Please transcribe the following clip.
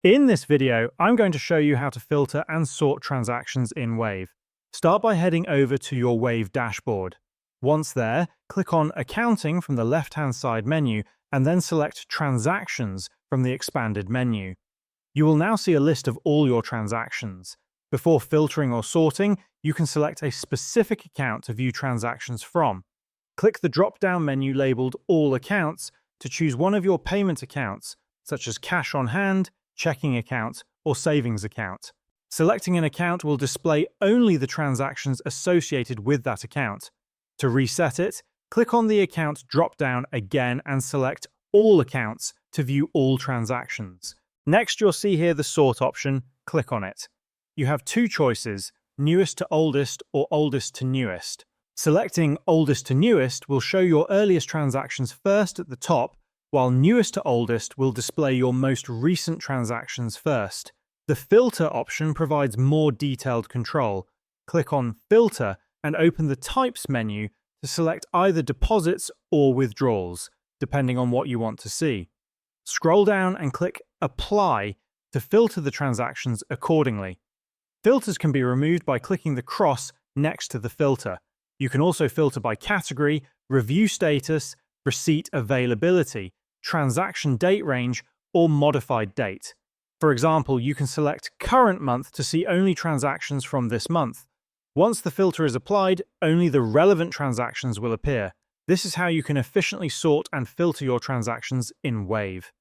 In this video, I'm going to show you how to filter and sort transactions in Wave. Start by heading over to your Wave dashboard. Once there, click on Accounting from the left-hand side menu and then select Transactions from the expanded menu. You will now see a list of all your transactions. Before filtering or sorting, you can select a specific account to view transactions from. Click the drop-down menu labeled All Accounts to choose one of your payment accounts, such as cash on hand, checking account, or savings account. Selecting an account will display only the transactions associated with that account. To reset it, click on the account drop-down again and select All Accounts to view all transactions. Next, you'll see here the Sort option. Click on it. You have two choices, newest to oldest or oldest to newest. Selecting oldest to newest will show your earliest transactions first at the top, while newest to oldest will display your most recent transactions first. The Filter option provides more detailed control. Click on Filter and open the Types menu to select either deposits or withdrawals, depending on what you want to see. Scroll down and click Apply to filter the transactions accordingly. Filters can be removed by clicking the cross next to the filter. You can also filter by category, review status, receipt availability, transaction date range, or modified date. For example, you can select current month to see only transactions from this month. Once the filter is applied, only the relevant transactions will appear. This is how you can efficiently sort and filter your transactions in Wave.